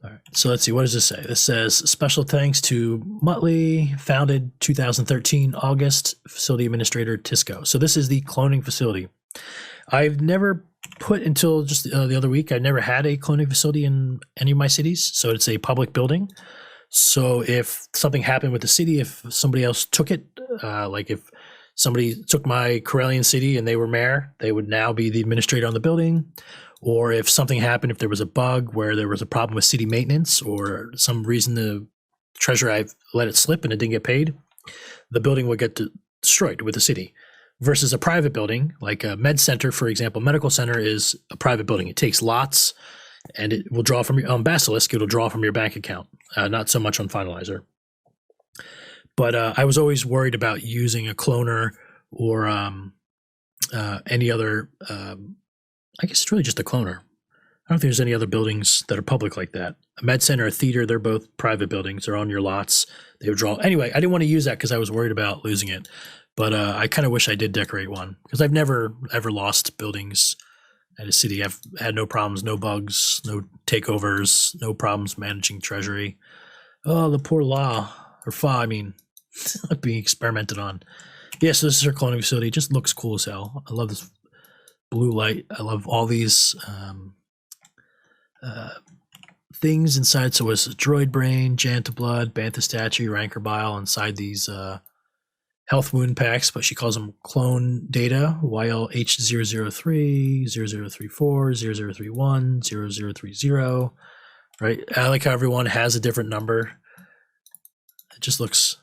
All right. So let's see. What does this say? This says special thanks to Muttley, founded 2013 August, facility administrator Tisco. So this is the cloning facility. I've never put until just the other week. I never had a cloning facility in any of my cities. So it's a public building. So if something happened with the city, if somebody else took it, like if somebody took my Corellian city and they were mayor, they would now be the administrator on the building. Or if something happened, if there was a bug where there was a problem with city maintenance or some reason the treasurer I let it slip and it didn't get paid, the building would get destroyed with the city. Versus a private building, like a med center, for example, medical center is a private building. It takes lots and it will draw from your Basilisk, it'll draw from your bank account, not so much on Finalizer. But I was always worried about using a cloner or any other, I guess it's really just a cloner. I don't think there's any other buildings that are public like that. A med center, a theater, they're both private buildings. They're on your lots. They would draw. Anyway, I didn't want to use that because I was worried about losing it. But I kind of wish I did decorate one because I've never, ever lost buildings at a city. I've had no problems, no bugs, no takeovers, no problems managing treasury. Oh, the poor law, or FA, I mean, being experimented on. Yeah, so this is our cloning facility. It just looks cool as hell. I love this blue light. I love all these things inside. So it's droid brain, Janta blood, bantha statue, rancor bile inside these health wound packs, but she calls them clone data, YLH003, 0034, 0031, 0030, right? I like how everyone has a different number. It just looks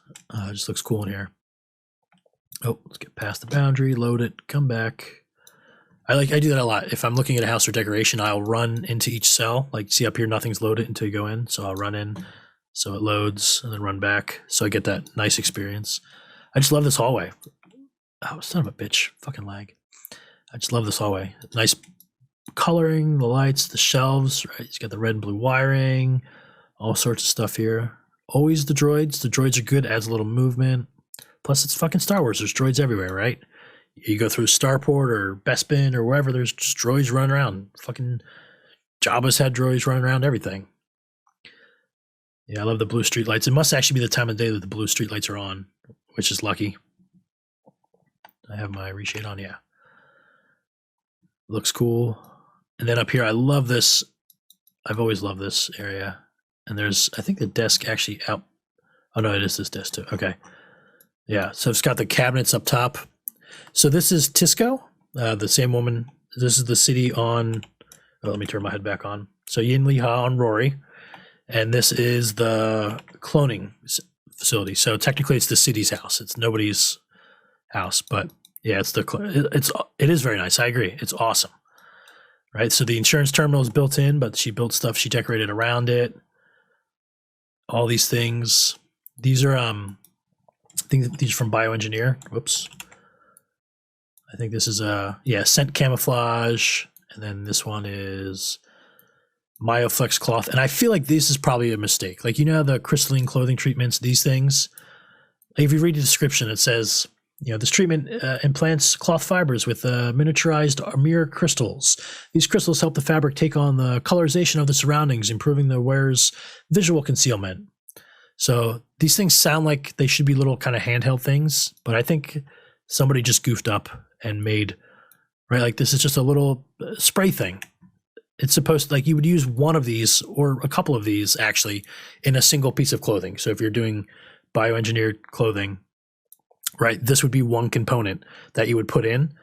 cool in here. Oh, let's get past the boundary, load it, come back. I do that a lot. If I'm looking at a house or decoration, I'll run into each cell. Like, see up here, nothing's loaded until you go in. So I'll run in, so it loads, and then run back. So I get that nice experience. I just love this hallway. Oh, son of a bitch. Fucking lag. I just love this hallway. Nice coloring, the lights, the shelves, right? It's got the red and blue wiring, all sorts of stuff here. Always the droids. The droids are good, adds a little movement. Plus, it's fucking Star Wars. There's droids everywhere, right? You go through Starport or Bespin or wherever, there's just droids running around. Fucking Jabba's had droids running around everything. Yeah, I love the blue street lights. It must actually be the time of day that the blue street lights are on, which is lucky. I have my reshade on, yeah. Looks cool. And then up here, I love this. I've always loved this area. And there's, I think the desk actually out. Oh no, it is this desk too. Okay. Yeah, so it's got the cabinets up top. So this is Tisco, the same woman. This is the city on, oh, let me turn my head back on. So Yin Li Ha on Rory. And this is the cloning facility. So technically it's the city's house. It's nobody's house, but yeah, it is very nice. I agree. It's awesome. Right? So the insurance terminal is built in, but she built stuff, she decorated around it. All these things. These are I think these are from Bioengineer. Whoops. I think this is scent camouflage, and then this one is Myoflex cloth. And I feel like this is probably a mistake. Like, you know, the crystalline clothing treatments, these things. Like, if you read the description, it says, you know, this treatment implants cloth fibers with miniaturized mirror crystals. These crystals help the fabric take on the colorization of the surroundings, improving the wearer's visual concealment. So these things sound like they should be little kind of handheld things, but I think somebody just goofed up and made, right? Like, this is just a little spray thing. It's supposed to, like, you would use one of these or a couple of these actually in a single piece of clothing. So if you're doing bioengineered clothing, right, this would be one component that you would put in.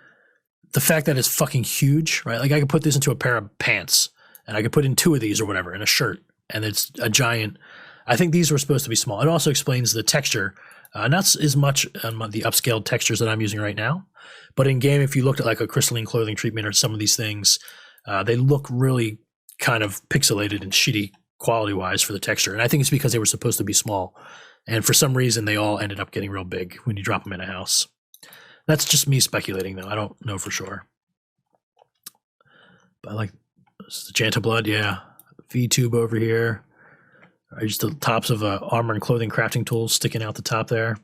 The fact that it's fucking huge, right? Like, I could put this into a pair of pants and I could put in two of these or whatever in a shirt, and it's a giant. I think these were supposed to be small. It also explains the texture. Not as much on the upscaled textures that I'm using right now, but in game, if you looked at like a crystalline clothing treatment or some of these things, they look really kind of pixelated and shitty quality-wise for the texture. And I think it's because they were supposed to be small. And for some reason, they all ended up getting real big when you drop them in a house. That's just me speculating, though. I don't know for sure. But I like the Janta blood, yeah. V-tube over here. Just the tops of armor and clothing crafting tools sticking out the top there.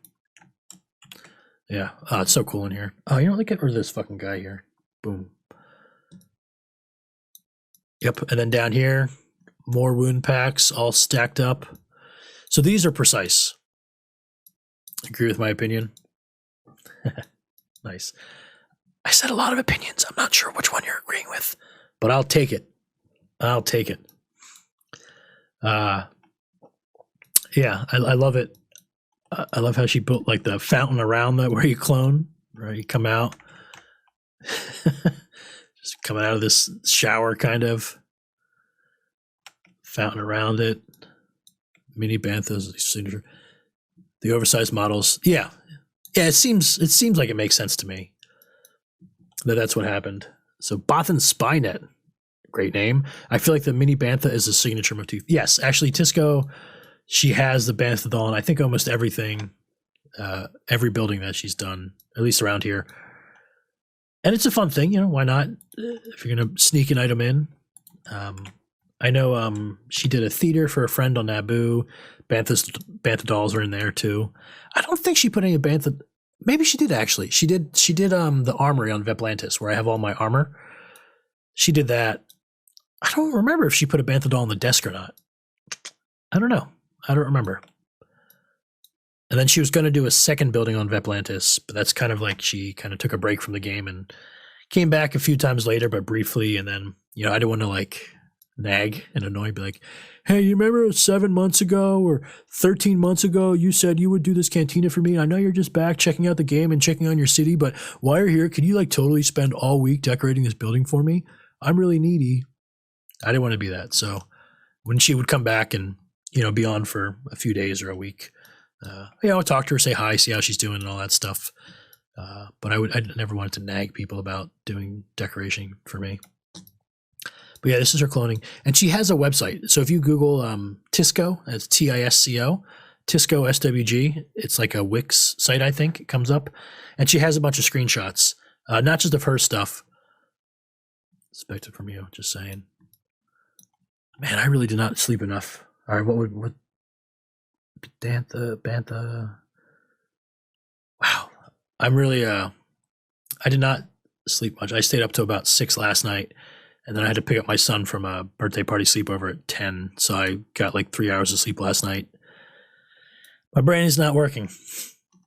Yeah, it's so cool in here. Oh, you know, let me get rid of this fucking guy here. Boom. Yep, and then down here, more wound packs all stacked up. So these are precise. Agree with my opinion? Nice. I said a lot of opinions. I'm not sure which one you're agreeing with, but I'll take it. I'll take it. Yeah, I love it. I love how she built like the fountain around that where you clone, right? You come out, just coming out of this shower kind of fountain around it. Mini Bantha's signature. The oversized models. Yeah. It seems like it makes sense to me that that's what happened. So Bothan Spynet, great name. I feel like the Mini Bantha is a signature motif. Yes, actually, Tisco, she has the Bantha doll, and I think almost everything, every building that she's done, at least around here. And it's a fun thing, why not? If you're going to sneak an item in. I know she did a theater for a friend on Naboo. Bantha dolls are in there too. I don't think she put any Bantha. Maybe she did actually. She did the armory on Veplantis where I have all my armor. She did that. I don't remember if she put a Bantha doll on the desk or not. I don't know. I don't remember. And then she was going to do a second building on Veplantis, but that's kind of like she kind of took a break from the game and came back a few times later, but briefly. And then, I didn't want to like nag and annoy, be like, hey, you remember 7 months ago or 13 months ago, you said you would do this cantina for me. I know you're just back checking out the game and checking on your city, but while you're here, could you like totally spend all week decorating this building for me? I'm really needy. I didn't want to be that. So when she would come back and, be on for a few days or a week, I would talk to her, say hi, see how she's doing and all that stuff. But I never wanted to nag people about doing decoration for me. But yeah, this is her cloning. And she has a website. So if you Google Tisco, that's Tisco, Tisco SWG, it's like a Wix site, I think. It comes up. And she has a bunch of screenshots, not just of her stuff. Expected from you, just saying. Man, I really did not sleep enough. All right, what Bantha. Wow. I'm really, I did not sleep much. I stayed up to about 6 last night. And then I had to pick up my son from a birthday party sleepover at 10. So I got like 3 hours of sleep last night. My brain is not working.